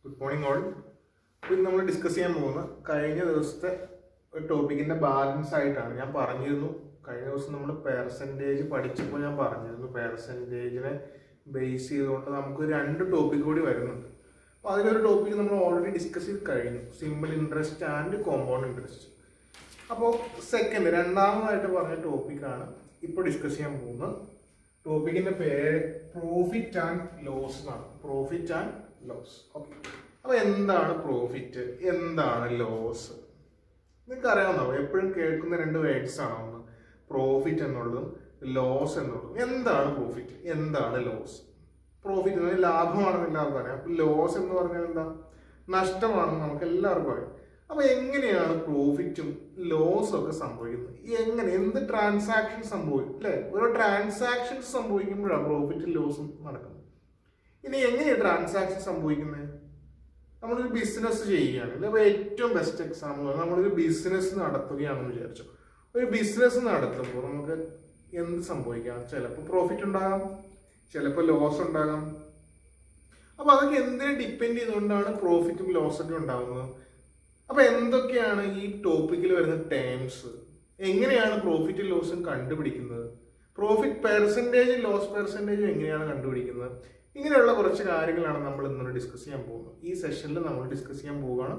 Good morning all. ഇന്ന് നമ്മൾ discuss ചെയ്യാൻ പോകുന്ന കഴിഞ്ഞ ദിവസത്തെ ഒരു ടോപ്പിക്കിന്റെ ബാലൻസ് ആയിട്ടാണ്. ഞാൻ പറഞ്ഞിരുന്നു കഴിഞ്ഞ ദിവസം നമ്മൾ പെർസെൻറ്റേജ് പഠിച്ചപ്പോൾ ഞാൻ പറഞ്ഞിരുന്നു പെർസെൻറ്റേജിനെ ബേസ് ചെയ്തുകൊണ്ട് നമുക്ക് രണ്ട് ടോപ്പിക് കൂടി വരുന്നുണ്ട്. അപ്പോൾ അതിലൊരു ടോപ്പിക് നമ്മൾ ഓൾറെഡി ഡിസ്കസ് ചെയ്ത് കഴിഞ്ഞു, simple interest and compound interest. അപ്പോൾ രണ്ടാമതായിട്ട് പറഞ്ഞ ടോപ്പിക്കാണ് ഇപ്പോൾ ഡിസ്കസ് ചെയ്യാൻ പോകുന്നത്. ടോപ്പിക്കിന്റെ പേര് പ്രോഫിറ്റ് ആൻഡ് ലോസ് എന്നാണ്. Profit and loss. ഓക്കെ, അപ്പൊ എന്താണ് പ്രോഫിറ്റ്, എന്താണ് ലോസ്? നിങ്ങൾക്ക് അറിയാവുന്നോ? എപ്പോഴും കേൾക്കുന്ന രണ്ട് വേർഡ്സ് ആണ്, ഒന്ന് പ്രോഫിറ്റ് എന്നുള്ളതും ലോസ് എന്നുള്ളതും. എന്താണ് പ്രോഫിറ്റ്, എന്താണ് ലോസ്? പ്രോഫിറ്റ് എന്ന് പറഞ്ഞാൽ ലാഭമാണെന്ന് എല്ലാവർക്കും അറിയാം. അപ്പൊ ലോസ് എന്ന് പറഞ്ഞാൽ എന്താ? നഷ്ടമാണെന്ന് നമുക്ക് എല്ലാവർക്കും അറിയാം. അപ്പൊ എങ്ങനെയാണ് പ്രോഫിറ്റും ലോസും ഒക്കെ സംഭവിക്കുന്നത്? എങ്ങനെ, എന്ത് ട്രാൻസാക്ഷൻ സംഭവിക്കും അല്ലെ? ഓരോ ട്രാൻസാക്ഷൻസ് സംഭവിക്കുമ്പോഴാണ് പ്രോഫിറ്റും ലോസും നടക്കുന്നത്. ഇനി എങ്ങനെയാണ് ട്രാൻസാക്ഷൻ സംഭവിക്കുന്നത്? നമ്മളൊരു ബിസിനസ് ചെയ്യുകയാണ്. അപ്പോൾ ഏറ്റവും ബെസ്റ്റ് എക്സാമ്പിൾ, നമ്മളൊരു ബിസിനസ് നടത്തുകയാണെന്ന് വിചാരിച്ചു. ഒരു ബിസിനസ് നടത്തുമ്പോൾ നമുക്ക് എന്ത് സംഭവിക്കാം? ചിലപ്പോൾ പ്രോഫിറ്റ് ഉണ്ടാകാം, ചിലപ്പോൾ ലോസ് ഉണ്ടാകാം. അപ്പൊ അതൊക്കെ എന്തിനെ ഡിപ്പെൻഡ് ചെയ്തുകൊണ്ടാണ് പ്രോഫിറ്റും ലോസൊക്കെ ഉണ്ടാകുന്നത്? അപ്പൊ എന്തൊക്കെയാണ് ഈ ടോപ്പിക്കിൽ വരുന്ന ടേംസ്? എങ്ങനെയാണ് പ്രോഫിറ്റും ലോസും കണ്ടുപിടിക്കുന്നത്? പ്രോഫിറ്റ് പെർസെൻറ്റേജും ലോസ് പെർസെൻറ്റേജും എങ്ങനെയാണ് കണ്ടുപിടിക്കുന്നത്? ഇങ്ങനെയുള്ള കുറച്ച് കാര്യങ്ങളാണ് നമ്മൾ ഇന്നലെ ഡിസ്കസ് ചെയ്യാൻ പോകുന്നത്. ഈ സെഷനിൽ നമ്മൾ ഡിസ്കസ് ചെയ്യാൻ പോവുകയാണ്.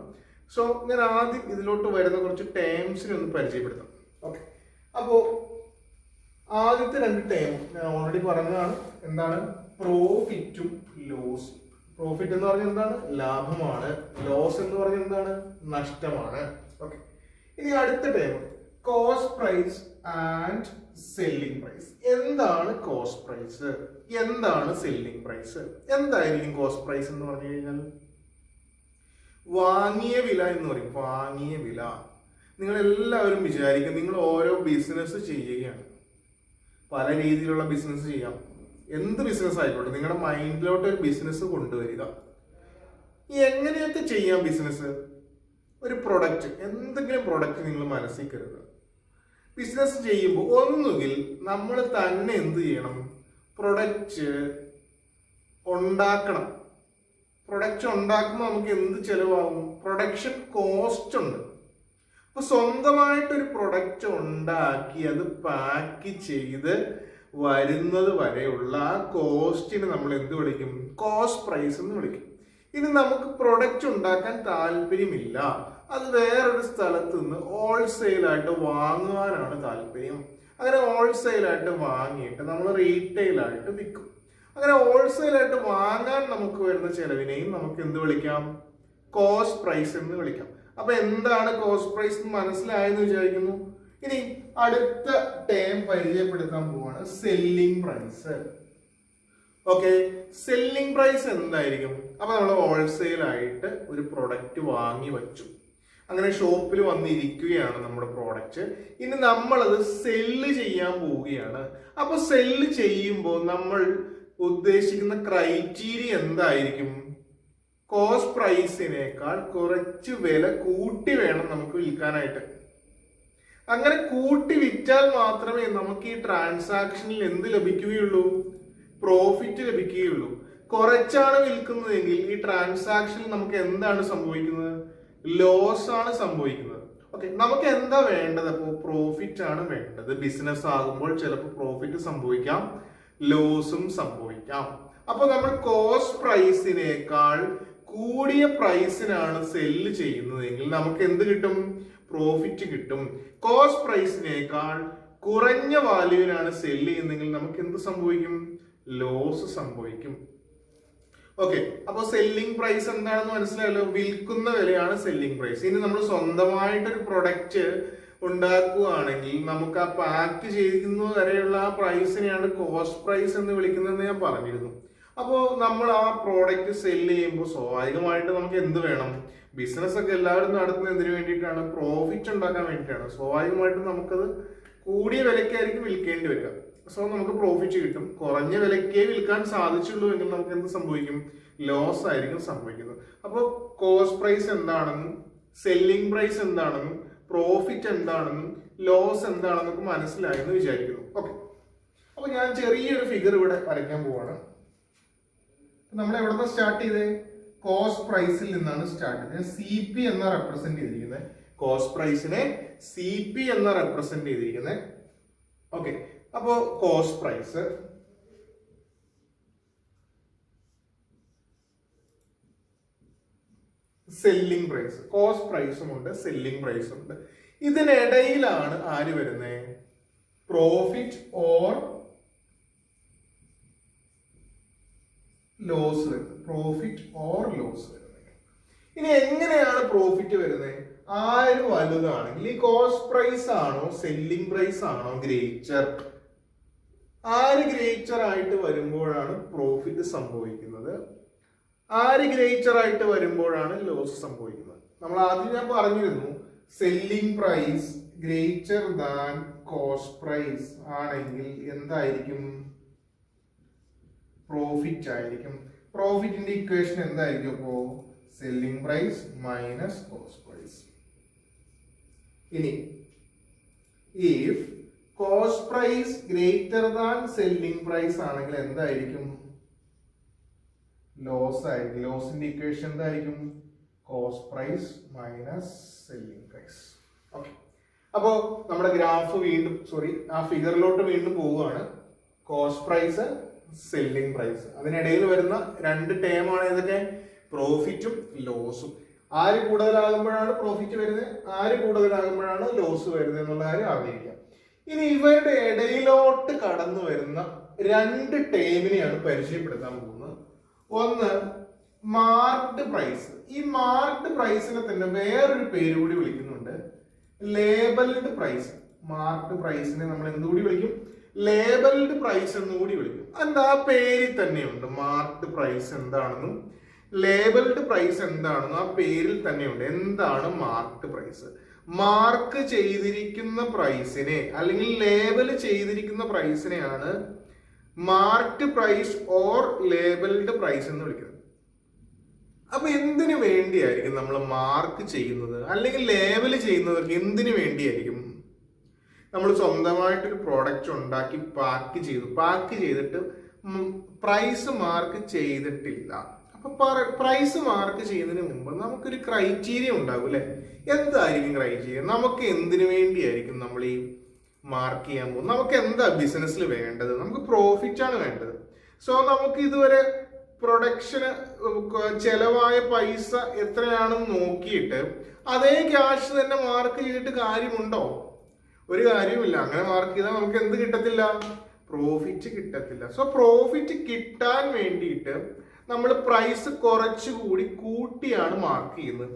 സോ ഞാൻ ആദ്യം ഇതിലോട്ട് വരുന്ന കുറച്ച് ടേംസിനെ ഒന്ന് പരിചയപ്പെടുത്താം. ഓക്കെ, അപ്പോൾ ആദ്യത്തെ രണ്ട് ടേം ഞാൻ ഓൾറെഡി പറഞ്ഞതാണ്. എന്താണ്? പ്രോഫിറ്റും ലോസും. പ്രോഫിറ്റ് എന്ന് പറഞ്ഞാൽ എന്താണ്? ലാഭമാണ്. ലോസ് എന്ന് പറഞ്ഞാൽ എന്താണ്? നഷ്ടമാണ്. ഓക്കെ, ഇനി അടുത്ത term cost price and selling price. എന്താണ് കോസ്റ്റ് പ്രൈസ്, എന്താണ് സെല്ലിംഗ് പ്രൈസ്? എന്തായിരിക്കും കോസ്റ്റ് പ്രൈസ് എന്ന് പറഞ്ഞു കഴിഞ്ഞാൽ? വാങ്ങിയ വില എന്ന് പറയും. വാങ്ങിയ വില. നിങ്ങൾ എല്ലാവരും വിചാരിക്കും നിങ്ങൾ ഓരോ ബിസിനസ് ചെയ്യുകയാണ്. പല രീതിയിലുള്ള ബിസിനസ് ചെയ്യാം. എന്ത് ബിസിനസ് ആയിക്കോട്ടെ, നിങ്ങളുടെ മൈൻഡിലോട്ട് ഒരു ബിസിനസ് കൊണ്ടുവരിക. എങ്ങനെയൊക്കെ ചെയ്യാം ബിസിനസ്? ഒരു പ്രൊഡക്റ്റ്, എന്തെങ്കിലും പ്രൊഡക്റ്റ് നിങ്ങൾ മനസ്സിൽ കരുതുക. ബിസിനസ് ചെയ്യുമ്പോൾ ഒന്നുകിൽ നമ്മൾ തന്നെ എന്ത് ചെയ്യണം? പ്രൊഡക്റ്റ് ഉണ്ടാക്കണം. പ്രൊഡക്റ്റ് ഉണ്ടാക്കുമ്പോൾ നമുക്ക് എന്ത് ചെലവാകും? പ്രൊഡക്ഷൻ കോസ്റ്റ് ഉണ്ട്. അപ്പൊ സ്വന്തമായിട്ടൊരു പ്രൊഡക്റ്റ് ഉണ്ടാക്കി അത് പാക്ക് ചെയ്ത് വരുന്നത് വരെയുള്ള ആ കോസ്റ്റിന് നമ്മൾ എന്ത് വിളിക്കും? കോസ്റ്റ് പ്രൈസ് എന്ന് വിളിക്കും. ഇനി നമുക്ക് പ്രൊഡക്റ്റ് ഉണ്ടാക്കാൻ താല്പര്യമില്ല, അത് വേറൊരു സ്ഥലത്ത് നിന്ന് ഹോൾസെയിലായിട്ട് വാങ്ങുവാനാണ് താല്പര്യം. അങ്ങനെ ഹോൾസെയിലായിട്ട് വാങ്ങിയിട്ട് നമ്മൾ റീറ്റെയിലായിട്ട് വിൽക്കും. അങ്ങനെ ഹോൾസെയിലായിട്ട് വാങ്ങാൻ നമുക്ക് വരുന്ന ചെലവിനെയും നമുക്ക് എന്ത് വിളിക്കാം? കോസ്റ്റ് പ്രൈസ് എന്ന് വിളിക്കാം. അപ്പൊ എന്താണ് കോസ്റ്റ് പ്രൈസ് എന്ന് മനസ്സിലായെന്ന് വിചാരിക്കുന്നു. ഇനി അടുത്ത ടേം പരിചയപ്പെടുത്താൻ പോവാണ്, selling price. Okay, selling price എന്തായിരിക്കും? അപ്പൊ നമ്മൾ ഹോൾസെയിൽ ആയിട്ട് ഒരു പ്രൊഡക്റ്റ് വാങ്ങി വച്ചു, അങ്ങനെ ഷോപ്പിൽ വന്നിരിക്കുകയാണ് നമ്മുടെ പ്രോഡക്റ്റ്. ഇനി നമ്മളത് സെല്ല് ചെയ്യാൻ പോവുകയാണ്. അപ്പൊ സെല്ല് ചെയ്യുമ്പോൾ നമ്മൾ ഉദ്ദേശിക്കുന്ന ക്രൈറ്റീരിയ എന്തായിരിക്കും? കോസ്റ്റ് പ്രൈസിനേക്കാൾ കുറച്ച് വില കൂട്ടി വേണം നമുക്ക് വിൽക്കാനായിട്ട്. അങ്ങനെ കൂട്ടി വിറ്റാൽ മാത്രമേ നമുക്ക് ഈ ട്രാൻസാക്ഷനിൽ എന്ത് ലഭിക്കുകയുള്ളൂ? പ്രോഫിറ്റ് ലഭിക്കുകയുള്ളൂ. കുറച്ചാണ് വിൽക്കുന്നതെങ്കിൽ ഈ ട്രാൻസാക്ഷനിൽ നമുക്ക് എന്താണ് സംഭവിക്കുന്നത്? ലോസ് ആണ് സംഭവിക്കുന്നത്. ഓക്കെ, നമുക്ക് എന്താ വേണ്ടത്? അപ്പോൾ പ്രോഫിറ്റ് ആണ് വേണ്ടത്. ബിസിനസ് ആകുമ്പോൾ ചിലപ്പോൾ പ്രോഫിറ്റ് സംഭവിക്കാം, ലോസും സംഭവിക്കാം. അപ്പൊ നമ്മൾ കോസ്റ്റ് പ്രൈസിനേക്കാൾ കൂടിയ പ്രൈസിനാണ് സെല്ല് ചെയ്യുന്നതെങ്കിൽ നമുക്ക് എന്ത് കിട്ടും? പ്രോഫിറ്റ് കിട്ടും. കോസ്റ്റ് പ്രൈസിനേക്കാൾ കുറഞ്ഞ വാല്യൂവിനാണ് സെല്ല് ചെയ്യുന്നതെങ്കിൽ നമുക്ക് എന്ത് സംഭവിക്കും? ലോസ് സംഭവിക്കും. ഓക്കെ, അപ്പൊ സെല്ലിംഗ് പ്രൈസ് എന്താണെന്ന് മനസ്സിലായല്ലോ. വിൽക്കുന്ന വിലയാണ് സെല്ലിംഗ് പ്രൈസ്. ഇനി നമ്മൾ സ്വന്തമായിട്ടൊരു പ്രൊഡക്റ്റ് ഉണ്ടാക്കുകയാണെങ്കിൽ നമുക്ക് ആ പാക്ക് ചെയ്യുന്ന വരെയുള്ള ആ പ്രൈസിനെയാണ് കോസ്റ്റ് പ്രൈസ് എന്ന് വിളിക്കുന്നതെന്ന് ഞാൻ പറഞ്ഞിരുന്നു. അപ്പോൾ നമ്മൾ ആ പ്രോഡക്റ്റ് സെല്ല് ചെയ്യുമ്പോൾ സ്വാഭാവികമായിട്ട് നമുക്ക് എന്ത് വേണം? ബിസിനസ് ഒക്കെ എല്ലാവരും നടത്തുന്നത് എന്തിനു വേണ്ടിയിട്ടാണ്? പ്രോഫിറ്റ് ഉണ്ടാക്കാൻ വേണ്ടിയിട്ടാണ്. സ്വാഭാവികമായിട്ടും നമുക്കത് കൂടിയ വിലക്കായിരിക്കും വിൽക്കേണ്ടി വരിക. സോ നമുക്ക് പ്രോഫിറ്റ് കിട്ടും. കുറഞ്ഞ വിലക്കേ വിൽക്കാൻ സാധിച്ചുള്ളൂ എങ്കിൽ നമുക്ക് എന്ത് സംഭവിക്കും? ലോസ് ആയിരിക്കും സംഭവിക്കുന്നത്. അപ്പോൾ കോസ്റ്റ് പ്രൈസ് എന്താണെന്നും സെല്ലിംഗ് പ്രൈസ് എന്താണെന്നും പ്രോഫിറ്റ് എന്താണെന്നും ലോസ് എന്താണെന്നൊക്കെ മനസ്സിലായെന്ന് വിചാരിക്കുന്നു. ഓക്കെ, അപ്പൊ ഞാൻ ചെറിയൊരു ഫിഗർ ഇവിടെ വരയ്ക്കാൻ പോവാണ്. നമ്മൾ എവിടെ നിന്ന് സ്റ്റാർട്ട് ചെയ്തേ? കോസ്റ്റ് പ്രൈസിൽ നിന്നാണ് സ്റ്റാർട്ട് ചെയ്യുന്നത്. സി പി എന്ന റെപ്രസെന്റ് ചെയ്തിരിക്കുന്നത്, കോസ്റ്റ് പ്രൈസിനെ സി പി എന്ന റെപ്രസെന്റ് ചെയ്തിരിക്കുന്നത്. ഓക്കെ, അപ്പോ cost price selling price, cost പ്രൈസും ഉണ്ട് സെല്ലിംഗ് പ്രൈസും ഉണ്ട്. ഇതിനിടയിലാണ് ആര് വരുന്നത്? പ്രോഫിറ്റ് ഓർ ലോസ് വരുന്നത്. പ്രോഫിറ്റ് ഓർ ലോസ് വരുന്നത്. ഇനി എങ്ങനെയാണ് പ്രോഫിറ്റ് വരുന്നത്? ആര് വലുതാണെങ്കിൽ ഈ കോസ്റ്റ് പ്രൈസ് ആണോ സെല്ലിംഗ് പ്രൈസ് ആണോ ഗ്രേറ്റർ? ആര് ഗ്രേറ്റർ ആയിട്ട് വരുമ്പോഴാണ് പ്രോഫിറ്റ് സംഭവിക്കുന്നത്, ആര് ഗ്രേറ്റർ ആയിട്ട് വരുമ്പോഴാണ് ലോസ് സംഭവിക്കുന്നത്? നമ്മൾ ആദ്യം ഞാൻ പറഞ്ഞിരുന്നു, selling price greater than cost price ആണെങ്കിൽ എന്തായിരിക്കും? പ്രോഫിറ്റ് ആയിരിക്കും. പ്രോഫിറ്റിന്റെ ഇക്വേഷൻ എന്തായിരിക്കും? അപ്പോ selling price minus cost price. ഇനി if cost price greater than selling price ആണെങ്കിൽ എന്തായിരിക്കും? ലോസ് ആയിരിക്കും. ലോസിന്റെ ഇക്വേഷൻ എന്തായിരിക്കും? Cost price minus selling price. Okay, അപ്പോ നമ്മുടെ ഗ്രാഫ് വീണ്ടും ആ ഫിഗറിലോട്ട് വീണ്ടും പോവുകയാണ്. കോസ്റ്റ് പ്രൈസ് സെല്ലിംഗ് പ്രൈസ്, അതിനിടയിൽ വരുന്ന രണ്ട് ടേമാണ് ഏതൊക്കെ? പ്രോഫിറ്റും ലോസും. ആര് കൂടുതലാകുമ്പോഴാണ് പ്രോഫിറ്റ് വരുന്നത്, ആര് കൂടുതലാകുമ്പോഴാണ് ലോസ് വരുന്നത് എന്നുള്ള കാര്യം അറിയിക്കാം. ഇനി ഇവരുടെ ഇടയിലോട്ട് കടന്നു വരുന്ന രണ്ട് ടേമിനെയാണ് പരിചയപ്പെടുത്താൻ പോകുന്നത്. ഒന്ന് മാർക്ക്ഡ് പ്രൈസ്. ഈ മാർക്ക്ഡ് പ്രൈസിനെ തന്നെ വേറൊരു പേര് കൂടി വിളിക്കുന്നുണ്ട്, ലേബൽഡ് പ്രൈസ്. മാർക്ക്ഡ് പ്രൈസിനെ നമ്മൾ എന്തുകൂടി വിളിക്കും? ലേബൽഡ് പ്രൈസ് എന്നുകൂടി വിളിക്കും. എന്താ, ആ പേരിൽ തന്നെയുണ്ട്. മാർക്ക്ഡ് പ്രൈസ് എന്താണെന്നും ലേബൽഡ് പ്രൈസ് എന്താണെന്നും ആ പേരിൽ തന്നെയുണ്ട്. എന്താണ് മാർക്ക്ഡ് പ്രൈസ്? മാർക്ക് ചെയ്തിരിക്കുന്ന പ്രൈസിനെ അല്ലെങ്കിൽ ലേബൽ ചെയ്തിരിക്കുന്ന പ്രൈസിനെയാണ് marked price or labelled price എന്ന് വിളിക്കുന്നത്. അപ്പൊ എന്തിനു വേണ്ടിയായിരിക്കും നമ്മൾ മാർക്ക് ചെയ്യുന്നത് അല്ലെങ്കിൽ ലേബൽ ചെയ്യുന്നതൊക്കെ? എന്തിനു വേണ്ടിയായിരിക്കും? നമ്മൾ സ്വന്തമായിട്ടൊരു പ്രോഡക്റ്റ് ഉണ്ടാക്കി പാക്ക് ചെയ്തിട്ട് പ്രൈസ് മാർക്ക് ചെയ്തിട്ടില്ല. അപ്പൊ പ്രൈസ് മാർക്ക് ചെയ്യുന്നതിന് മുമ്പ് നമുക്കൊരു ക്രൈറ്റീരിയ ഉണ്ടാകും അല്ലെ? എന്തായിരിക്കും ക്രൈറ്റീരിയ? നമുക്ക് എന്തിനു വേണ്ടിയായിരിക്കും നമ്മൾ ഈ മാർക്ക് ചെയ്യാൻ പോകുന്നത്? നമുക്ക് എന്താ ബിസിനസ്സിൽ വേണ്ടത്? നമുക്ക് പ്രോഫിറ്റ് ആണ് വേണ്ടത്. സോ നമുക്ക് ഇതുവരെ പ്രൊഡക്ഷന് ചെലവായ പൈസ എത്രയാണെന്ന് നോക്കിയിട്ട് അതേ ക്യാഷ് തന്നെ മാർക്ക് ചെയ്തിട്ട് കാര്യമുണ്ടോ? ഒരു കാര്യവുമില്ല. അങ്ങനെ മാർക്ക് ചെയ്താൽ നമുക്ക് എന്ത് കിട്ടത്തില്ല? പ്രോഫിറ്റ് കിട്ടത്തില്ല. സോ പ്രോഫിറ്റ് കിട്ടാൻ വേണ്ടിയിട്ട് നമ്മൾ പ്രൈസ് കുറച്ചുകൂടി കൂട്ടിയാണ് മാർക്ക് ചെയ്യുന്നത്.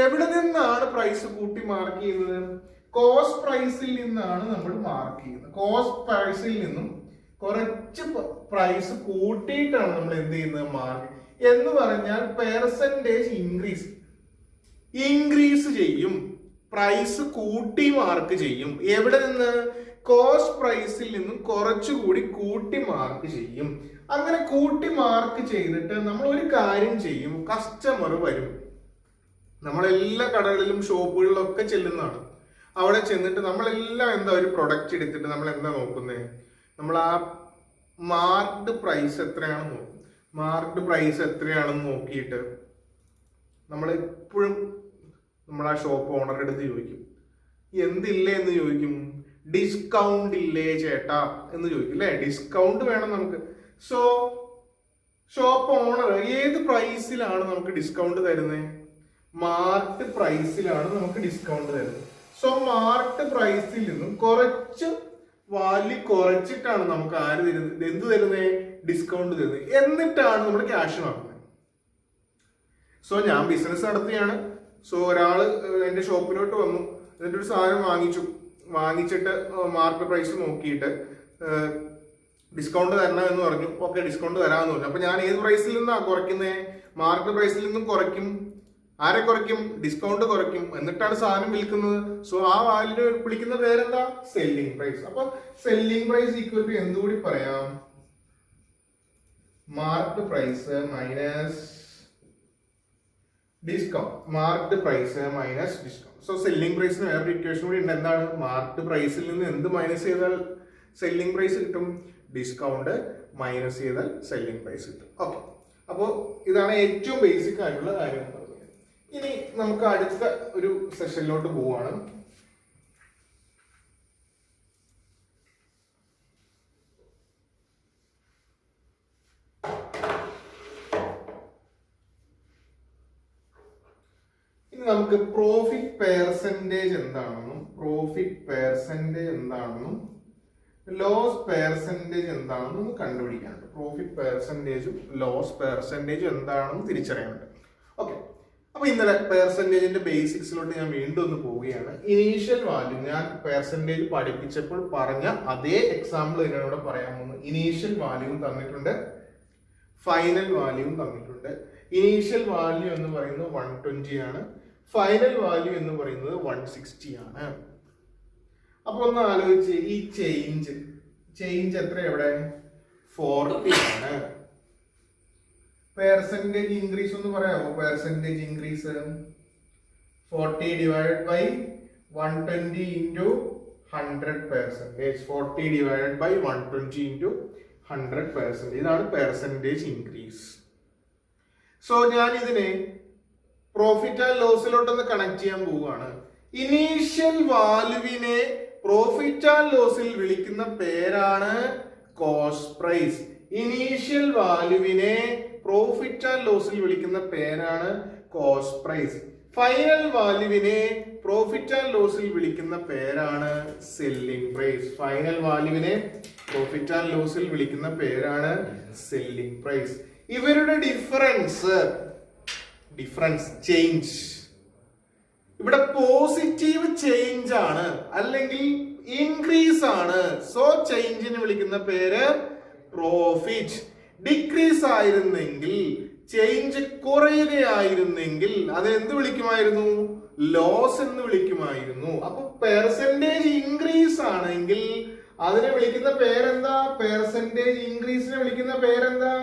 എവിടെ നിന്നാണ് പ്രൈസ് കൂട്ടി മാർക്ക് ചെയ്യുന്നത്? കോസ്റ്റ് പ്രൈസിൽ നിന്നാണ് നമ്മൾ മാർക്ക് ചെയ്യുന്നത്. കോസ്റ്റ് പ്രൈസിൽ നിന്നും കുറച്ച് പ്രൈസ് കൂട്ടിയിട്ടാണ് നമ്മൾ എന്ത് ചെയ്യുന്നത്? മാർക്ക് എന്ന് പറഞ്ഞാൽ പെർസെന്റേജ് ഇൻക്രീസ് ചെയ്യും. പ്രൈസ് കൂട്ടി മാർക്ക് ചെയ്യും. എവിടെ നിന്ന്? കോസ്റ്റ് പ്രൈസിൽ നിന്നും കുറച്ചുകൂടി കൂട്ടി മാർക്ക് ചെയ്യും. അങ്ങനെ കൂട്ടി മാർക്ക് ചെയ്തിട്ട് നമ്മൾ ഒരു കാര്യം ചെയ്യും. കസ്റ്റമർ വരും. നമ്മളെല്ലാ കടകളിലും ഷോപ്പുകളിലൊക്കെ ചെല്ലുന്നതാണ്. അവിടെ ചെന്നിട്ട് നമ്മളെല്ലാം എന്താ ഒരു പ്രൊഡക്റ്റ് എടുത്തിട്ട് നമ്മൾ എന്താ നോക്കുന്നത്? നമ്മൾ ആ മാർക്ക്ഡ് പ്രൈസ് എത്രയാണെന്ന് നോക്കും. മാർക്ക്ഡ് പ്രൈസ് എത്രയാണെന്ന് നോക്കിയിട്ട് നമ്മൾ എപ്പോഴും നമ്മൾ ആ ഷോപ്പ് ഓണറുടെ അടുത്ത് ചോദിക്കും, എന്തില്ലേ എന്ന് ചോദിക്കും. ഡിസ്കൗണ്ട് ഇല്ലേ ചേട്ടാ എന്ന് ചോദിക്കും അല്ലെ? ഡിസ്കൗണ്ട് വേണം നമുക്ക്. സോ ഷോപ്പ് ഓണർ ഏത് പ്രൈസിലാണ് നമുക്ക് ഡിസ്കൗണ്ട് തരുന്നത്? മാർക്ക്ഡ് പ്രൈസിലാണ് നമുക്ക് ഡിസ്കൗണ്ട് തരുന്നത്. സോ മാർക്ക്ഡ് പ്രൈസിൽ നിന്നും കുറച്ച് വാല്യൂ കുറച്ചിട്ടാണ് നമുക്ക് ആര് തരുന്നത്? എന്ത് തരുന്നത്? ഡിസ്കൗണ്ട് തരുന്നത്. എന്നിട്ടാണ് നമ്മൾ ക്യാഷ് വാങ്ങുന്നത്. സോ ഞാൻ ബിസിനസ് നടത്തിയാണ്. സോ ഒരാള് എന്റെ ഷോപ്പിലോട്ട് വന്നു, എന്നിട്ട് ഒരു സാധനം വാങ്ങിച്ചിട്ട് മാർക്കറ്റ് പ്രൈസ് നോക്കിയിട്ട് ഡിസ്കൗണ്ട് തരണം എന്ന് പറഞ്ഞു. ഓക്കെ, ഡിസ്കൗണ്ട് തരാമെന്ന് പറഞ്ഞു. അപ്പൊ ഞാൻ ഏത് പ്രൈസിൽ നിന്നാണ് കുറയ്ക്കുന്നത്? മാർക്കറ്റ് പ്രൈസിൽ നിന്നും കുറയ്ക്കും. ആരെ കുറയ്ക്കും? ഡിസ്കൗണ്ട് കുറയ്ക്കും. എന്നിട്ടാണ് സാധനം വിൽക്കുന്നത്. സോ ആ വാല്യൂ വിളിക്കുന്ന പേരെന്താ? Selling price. അപ്പൊ സെല്ലിംഗ് പ്രൈസ് ഈക്വൽ ടു എന്തുകൂടി പറയാം? Marked price minus discount. Marked price minus discount. So selling പ്രൈസിന് വേറൊരു ഇക്വേഷൻ കൂടി ഉണ്ട്. എന്താണ്? മാർക്ക്ഡ് പ്രൈസിൽ നിന്ന് എന്ത് മൈനസ് ചെയ്താൽ സെല്ലിംഗ് പ്രൈസ് കിട്ടും? ഡിസ്കൗണ്ട് മൈനസ് ചെയ്താൽ സെല്ലിംഗ് പ്രൈസ് കിട്ടും. ഓക്കെ, അപ്പോൾ ഇതാണ് ഏറ്റവും ബേസിക് ആയിട്ടുള്ള കാര്യം എന്ന് പറഞ്ഞത്. ഇനി നമുക്ക് അടുത്ത ഒരു സെഷനിലോട്ട് പോവാണ്. ഇനി നമുക്ക് പ്രോഫിറ്റ് പെർസെന്റേജ് എന്താണെന്നും ലോസ് പെർസെന്റേജ് എന്താണെന്നും കണ്ടുപിടിക്കാനുണ്ട്. പ്രോഫിറ്റ് പെർസെന്റേജും ലോസ് പെർസെന്റേജും എന്താണെന്ന് തിരിച്ചറിയാനുണ്ട്. ഓക്കെ, അപ്പൊ ഇന്നലെ പെർസെന്റേജിന്റെ ബേസിക്സിലോട്ട് ഞാൻ വീണ്ടും ഒന്ന് പോവുകയാണ്. ഇനീഷ്യൽ വാല്യൂ ഞാൻ പെർസെന്റേജ് പഠിപ്പിച്ചപ്പോൾ പറഞ്ഞ അതേ എക്സാമ്പിൾ തന്നെയാണ് ഇവിടെ പറയാൻ പോകുന്നത്. ഇനീഷ്യൽ വാല്യൂവും തന്നിട്ടുണ്ട്, ഫൈനൽ വാല്യൂവും തന്നിട്ടുണ്ട്. ഇനീഷ്യൽ വാല്യൂ എന്ന് പറയുന്നത് 120 ആണ്, ഫൈനൽ വാല്യൂ എന്ന് പറയുന്നത് 160 ആണ്. അപ്പൊ ഒന്ന് ആലോചിച്ച്, ഈ ചേഞ്ച് എത്ര? എവിടെ? 40 ആണ്. പെർസെന്റേജ് ഇൻക്രീസ് ഒന്ന് പറയാമോ? Percentage increase 40 divided by 120 into 100%. 40 divided by 120 into 100%. ഇതാണ് പെർസെന്റേജ് ഇൻക്രീസ്. സോ ഞാൻ ഇതിനെ പ്രോഫിറ്റ് ആൻഡ് ലോസിലോട്ടൊന്ന് കണക്ട് ചെയ്യാൻ പോവുകയാണ്. ഇനീഷ്യൽ വാല്യൂവിനെ പ്രോഫിറ്റ് ആൻഡ് ലോസിൽ വിളിക്കുന്ന പേരാണ് കോസ്റ്റ് പ്രൈസ്. ഇനീഷ്യൽ വാല്യൂവിനെ പ്രോഫിറ്റ് ആൻഡ് ലോസിൽ വിളിക്കുന്ന പേരാണ് കോസ്റ്റ് പ്രൈസ്. ഫൈനൽ വാല്യൂവിനെ പ്രോഫിറ്റ് ആൻഡ് ലോസിൽ വിളിക്കുന്ന പേരാണ് സെല്ലിംഗ് പ്രൈസ്. ഫൈനൽ വാല്യൂവിനെ പ്രോഫിറ്റ് ആൻഡ് ലോസിൽ വിളിക്കുന്ന പേരാണ് സെല്ലിംഗ് പ്രൈസ്. ഇവരുടെ ഡിഫറൻസ് ചേഞ്ച് ഇവിടെ പോസിറ്റീവ് ചേഞ്ച് ആണ്, അല്ലെങ്കിൽ ഇൻക്രീസ് ആണ്. സോ ചേഞ്ചിന് വിളിക്കുന്ന പേര് പ്രോഫിറ്റ്. ഡിക്രീസ് ആയിരുന്നെങ്കിൽ, ചേഞ്ച് കുറയുകയായിരുന്നെങ്കിൽ അത് എന്ത് വിളിക്കുമായിരുന്നു? ലോസ് എന്ന് വിളിക്കുമായിരുന്നു. അപ്പൊ പെർസെന്റേജ് ഇൻക്രീസ് ആണെങ്കിൽ അതിനെ വിളിക്കുന്ന പേരെന്താ? പെർസെന്റേജ് ഇൻക്രീസിനെ വിളിക്കുന്ന പേരെന്താ?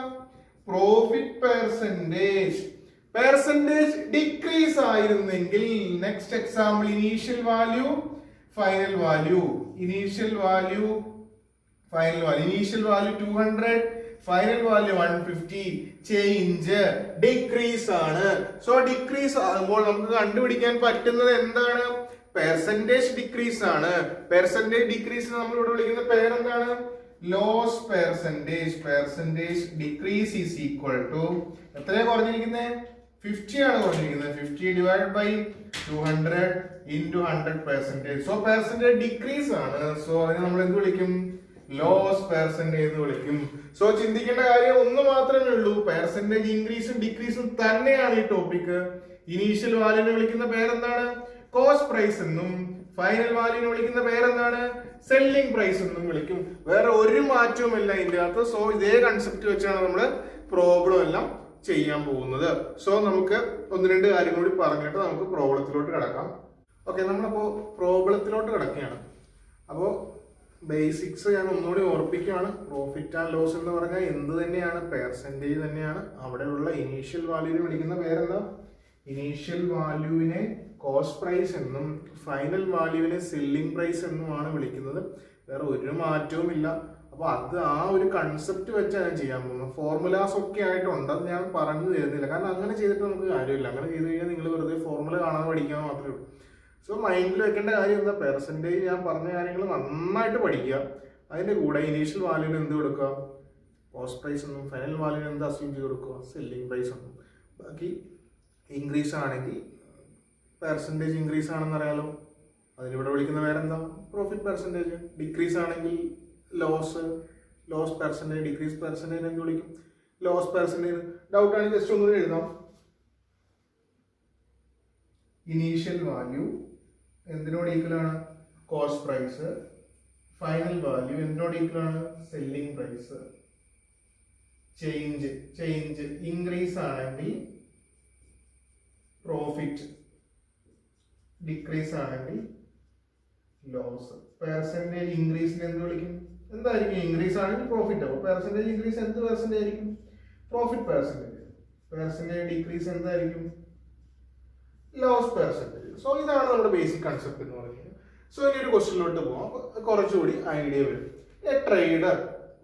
Profit percentage. പെർസെന്റേജ് ഡിക്രീസ് ആയിരുന്നെങ്കിൽ, next example, initial value final value, initial value final value, initial value 200, final value 150. Change decrease ആണ്. സോ ഡിക്രീസ് ആകുമ്പോൾ നമുക്ക് കണ്ടുപിടിക്കാൻ പറ്റുന്നത് എന്താണ്? പെർസെന്റേജ് ഡിക്രീസ് ആണ്. പെർസെന്റേജ് ഡിക്രീസിന് നമ്മൾ ഇവിടെ വിളിക്കുന്ന പേരെന്താണ്? Loss percentage. Percentage decrease is equal to എത്രയാണ് കുറഞ്ഞിരിക്കുന്നത്? 50 ആണ് കുറഞ്ഞിരിക്കുന്നത്. 50 divide by 200 into 100%. So percentage decrease ആണ്. സോ അതിനെ നമ്മൾ എന്ത് വിളിക്കും? ലോസ് പെർസെന്റേജ് എന്ന് വിളിക്കും. സോ ചിന്തിക്കേണ്ട കാര്യം ഒന്ന് മാത്രമേ ഉള്ളൂ, പെർസെന്റേജ് ഇൻക്രീസും ഡിക്രീസും തന്നെയാണ് ഈ ടോപ്പിക്. ഇനീഷ്യൽ വാല്യൂവിനെ വിളിക്കുന്ന പേരെന്താണ്? കോസ്റ്റ് പ്രൈസ് എന്നും ഫൈനൽ വാല്യൂവിനെ വിളിക്കുന്ന പേരെന്താണ്? സെല്ലിംഗ് പ്രൈസ് എന്നും വിളിക്കും. വേറെ ഒരു മാറ്റവുമില്ല ഇതിന്റെ അകത്ത്. സോ ഇതേ കൺസെപ്റ്റ് വെച്ചാണ് നമ്മൾ പ്രോബ്ലം എല്ലാം ചെയ്യാൻ പോകുന്നത്. സോ നമുക്ക് ഒന്ന് രണ്ട് കാര്യം കൂടി പറഞ്ഞിട്ട് നമുക്ക് പ്രോബ്ലത്തിലോട്ട് കിടക്കാം. ഓക്കെ, നമ്മളപ്പോ പ്രോബ്ലത്തിലോട്ട് കിടക്കുകയാണ്. അപ്പോൾ ബേസിക്സ് ഞാൻ ഒന്നുകൂടി ഓർപ്പിക്കുകയാണ്. പ്രോഫിറ്റ് ആൻഡ് ലോസ് എന്ന് പറഞ്ഞാൽ എന്ത് തന്നെയാണ്? പെർസെന്റേജ് തന്നെയാണ്. അവിടെയുള്ള ഇനീഷ്യൽ വാല്യൂവിനെ വിളിക്കുന്ന പേരെന്താ? ഇനീഷ്യൽ വാല്യൂവിനെ കോസ്റ്റ് പ്രൈസ് എന്നും ഫൈനൽ വാല്യൂവിനെ സെല്ലിംഗ് പ്രൈസ് എന്നുമാണ് വിളിക്കുന്നത്. വേറെ ഒരു മാറ്റവും ഇല്ല. അപ്പൊ അത് ആ ഒരു കൺസെപ്റ്റ് വെച്ചാണ് ഞാൻ ചെയ്യാൻ പോകുന്നത്. ഫോർമുലാസ് ഒക്കെ ആയിട്ടുണ്ട്, അത് ഞാൻ പറഞ്ഞു തരുന്നില്ല, കാരണം അങ്ങനെ ചെയ്തിട്ട് നമുക്ക് കാര്യമില്ല. അങ്ങനെ ചെയ്ത് കഴിഞ്ഞാൽ നിങ്ങൾ വെറുതെ ഫോർമുല കാണാതെ പഠിക്കാൻ മാത്രമേ ഉള്ളൂ. സോ മൈൻഡിൽ വെക്കേണ്ട കാര്യം എന്താ? പെർസെന്റേജ് ഞാൻ പറഞ്ഞ കാര്യങ്ങൾ നന്നായിട്ട് പഠിക്കുക. അതിന്റെ കൂടെ ഇനീഷ്യൽ വാല്യൂവിന് എന്ത് കൊടുക്കുക? കോസ്റ്റ് പ്രൈസ് എന്നും ഫൈനൽ വാല്യൂവിന് എന്ത് അസ്യൂം ചെയ്ത് കൊടുക്കുക? സെല്ലിംഗ് പ്രൈസ് എന്നും. ബാക്കി ഇൻക്രീസ് ആണെങ്കിൽ പെർസെന്റേജ് ഇൻക്രീസ് ആണെന്ന് അറിയാലോ, അതിനിവിടെ വിളിക്കുന്ന പേരെന്താ? Profit percentage. ഡിക്രീസ് ആണെങ്കിൽ ലോസ് പെർസെന്റേജ്. ഡിക്രീസ് പെർസെന്റേജ് എന്ത് വിളിക്കും? Loss percentage. ഡൗട്ട് ആണെങ്കിൽ ജസ്റ്റ് ഒന്നുകൂടി എഴുതാം. ഇനീഷ്യൽ വാല്യൂ എന്തിനോട് ഈക്വൽ ആണ്? Cost price. ഫൈനൽ വാല്യൂ എന്തിനോട് ഈക്വൽ ആണ്? Selling price. ചേഞ്ച് ഇൻക്രീസ് ആണെങ്കിൽ പ്രോഫിറ്റ്, ഡിക്രീസ് ആണെങ്കിൽ ലോസ്. പെർസെന്റേജ് ഇൻക്രീസിന് എന്ത് വിളിക്കും? എന്തായിരിക്കും? ഇൻക്രീസ് ആണെങ്കിൽ പ്രോഫിറ്റ്. അപ്പോൾ പെർസെന്റേജ് ഇൻക്രീസ് എന്ത് പെർസെന്റേജ് ആയിരിക്കും? Profit percentage. പെർസെന്റേജ് ഡിക്രീസ് എന്തായിരിക്കും? Loss percentage. സോ ഇതാണ് നമ്മുടെ ബേസിക് കൺസെപ്റ്റ് എന്ന് പറയുന്നത്. സോ ഇനി ഒരു ക്വസ്റ്റ്യനിലോട്ട് പോകാം, കുറച്ചുകൂടി ഐഡിയ വരും. A trader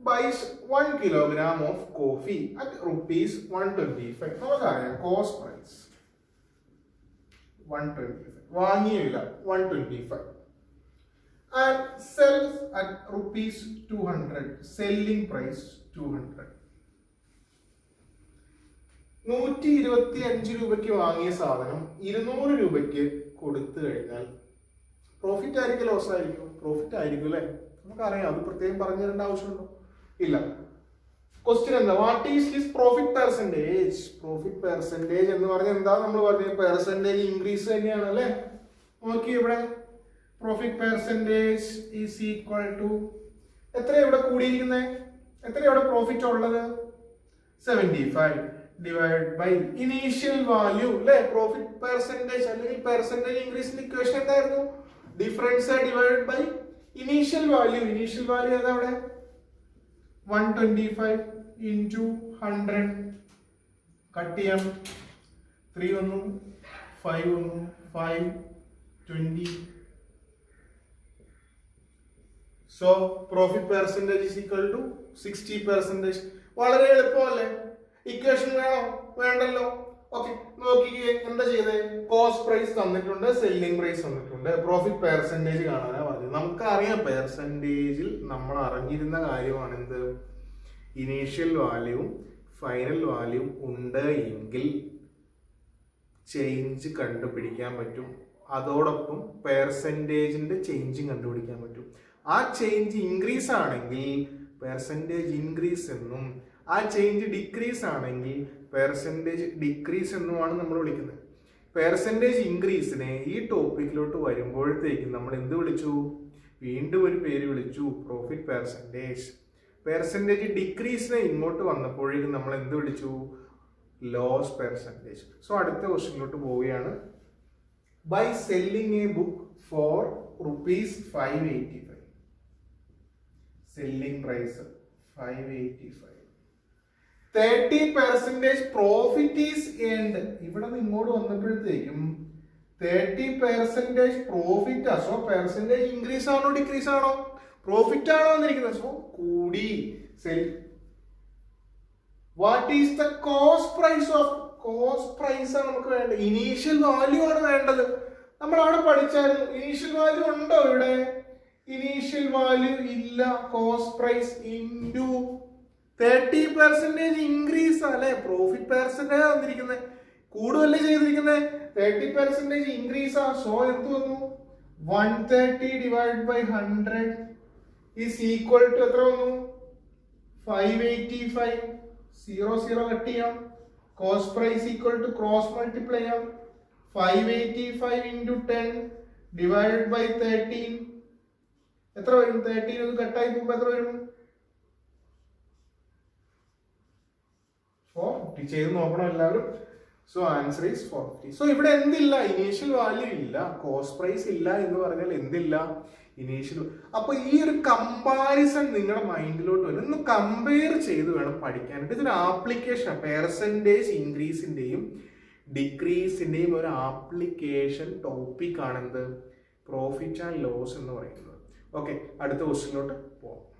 buys 1 kilogram of coffee at rupees 125. നമുക്കറിയാം കോസ്റ്റ് പ്രൈസ് 125, വാങ്ങിയ വില 125, and sells at rupees 200, selling price 200. 125 രൂപയ്ക്ക് വാങ്ങിയ സാധനം 200 രൂപയ്ക്ക് കൊടുത്തു കഴിഞ്ഞാൽ പ്രോഫിറ്റ് ആയിരിക്കും ലോസ് ആയിരിക്കും? പ്രോഫിറ്റ് ആയിരിക്കും അല്ലേ? നമുക്കറിയാം, അത് പ്രത്യേകം പറഞ്ഞു തരേണ്ട ആവശ്യമുണ്ടോ? ഇല്ല. ക്വസ്റ്റ്യൻ എന്താ? What is his profit percentage? Profit percentage എന്ന് പറഞ്ഞാൽ എന്താ നമ്മൾ പറഞ്ഞത്? പെർസെന്റേജ് ഇൻക്രീസ് തന്നെയാണ് അല്ലേ? നോക്കി ഇവിടെ profit percentage is equal to എത്ര ഇവിടെ കൂടിയിരിക്കുന്നത്? എത്ര ഇവിടെ പ്രോഫിറ്റ് ഉള്ളത്? 75 ഡിവൈഡ് ബൈ ഇനീഷ്യൽ വാല്യൂ അല്ലെ? പ്രോഫിറ്റ് പെർസെന്റേജ് അല്ലെങ്കിൽ പെർസെന്റേജ് ഇൻക്രീസിന്റെ ഇക്വേഷൻ എന്തായിരുന്നു? Difference divide by initial value. Initial value ഏതാ അവിടെ? 125 into 100. കട്ട് ചെയ്യാം. 3 വന്നു, 5 വന്നു, 5 20. So profit percentage is equal to 60%. വളരെ എളുപ്പമല്ലേ? ഇക്വേഷൻ വേണോ? വേണ്ടല്ലോ. ഓക്കെ, നോക്കിക്കേ എന്താ ചെയ്തേ? കോസ്റ്റ് പ്രൈസ് തന്നിട്ടുണ്ട്, സെല്ലിംഗ് പ്രൈസ് തന്നിട്ടുണ്ട്, പ്രോഫിറ്റ് പെർസെന്റേജ് കാണാനാ പറഞ്ഞത്. നമുക്കറിയാം പെർസെന്റേജിൽ നമ്മൾ അറിഞ്ഞിരുന്ന കാര്യമാണ് എന്ത്? ഇനീഷ്യൽ വാല്യൂവും ഫൈനൽ വാല്യൂവും ഉണ്ട് എങ്കിൽ ചേഞ്ച് കണ്ടുപിടിക്കാൻ പറ്റും. അതോടൊപ്പം പെർസെന്റേജിന്റെ ചേഞ്ചും കണ്ടുപിടിക്കാൻ പറ്റും. ആ ചേഞ്ച് ഇൻക്രീസ് ആണെങ്കിൽ പെർസെന്റേജ് ഇൻക്രീസ് എന്നും, ആ ചേഞ്ച് ഡിക്രീസ് ആണെങ്കിൽ പെർസെന്റേജ് ഡിക്രീസ് എന്നുമാണ് നമ്മൾ വിളിക്കുന്നത്. പെർസെന്റേജ് ഇൻക്രീസിനെ ഈ ടോപ്പിക്കിലോട്ട് വരുമ്പോഴത്തേക്കും നമ്മൾ എന്ത് വിളിച്ചു? വീണ്ടും ഒരു പേര് വിളിച്ചു, പ്രോഫിറ്റ് പെർസെന്റേജ്. പെർസെന്റേജ് ഡിക്രീസിനെ ഇങ്ങോട്ട് വന്നപ്പോഴേക്കും നമ്മൾ എന്ത് വിളിച്ചു? Loss percentage. സോ അടുത്ത ക്വസ്റ്റ്യനിലോട്ട് പോവുകയാണ്. By selling a book for rupees 585, selling price 585, 30% profit is earned. ഇവിടെ നിന്ന് ഇങ്ങോട്ട് വന്നപ്പോഴത്തേക്കും 30% പ്രോഫിറ്റ്. സോ പെർസെന്റേജ് ഇൻക്രീസ് ആണോ ഡിക്രീസ് ആണോ? പ്രോഫിറ്റ് ആണോ വന്നിരിക്കുന്നത്? സോ കൂടി. Sell. What is the cost price of? Cost price ആണ് നമുക്ക് വേണ്ടത്. ഇനീഷ്യൽ വാല്യൂ ആണ് വേണ്ടത്. നമ്മൾ അവിടെ പഠിച്ചായിരുന്നു. ഇനീഷ്യൽ വാല്യൂ ഉണ്ടോ ഇവിടെ? ഇനീഷ്യൽ വാല്യൂ ഇല്ല. കോസ്റ്റ് പ്രൈസ് ഇൻറ്റു 30% ഇൻക്രീസ് അല്ലെ? പ്രോഫിറ്റ് പെർസെന്റേജ് വന്നിരിക്കുന്നത് കൂടുതലല്ലേ ചെയ്തിരിക്കുന്നത്? 30% ഇൻക്രീസ് ആ. സോ എന്ത് വന്നു? 130 divide by 100 is equal to എത്ര വന്നു? 585. 0 കട്ട് ചെയ്യാം. Cost price equal to cross multiply ചെയ്യാം. 585 into 10 divided by 13 എത്ര വരും? 13 ഒന്ന് കട്ടായി പോകുമ്പോൾ എത്ര വരും? 450. ചെയ്ത് നോക്കണം എല്ലാവരും. So answer is 450. സോ ഇവിടെ എന്തില്ല? ഇനീഷ്യൽ വാല്യൂ ഇല്ല, കോസ്റ്റ് പ്രൈസ് ഇല്ല എന്ന് പറഞ്ഞാൽ എന്തില്ല? ഇനീഷ്യൽ. അപ്പൊ ഈ ഒരു കമ്പാരിസൺ നിങ്ങളുടെ മൈൻഡിലോട്ട് വരും. ഒന്ന് കമ്പയർ ചെയ്ത് വേണം പഠിക്കാനായിട്ട്. ഇതൊരു ആപ്ലിക്കേഷൻ, പെർസെന്റേജ് ഇൻക്രീസിന്റെയും ഡിക്രീസിന്റെയും ഒരു ആപ്ലിക്കേഷൻ ടോപ്പിക് ആണെന്ത്? പ്രോഫിറ്റ് ആൻഡ് ലോസ് എന്ന് പറയുന്നത്. ഓക്കെ, അടുത്ത ക്വസ്റ്റ്യനിലോട്ട് പോകാം.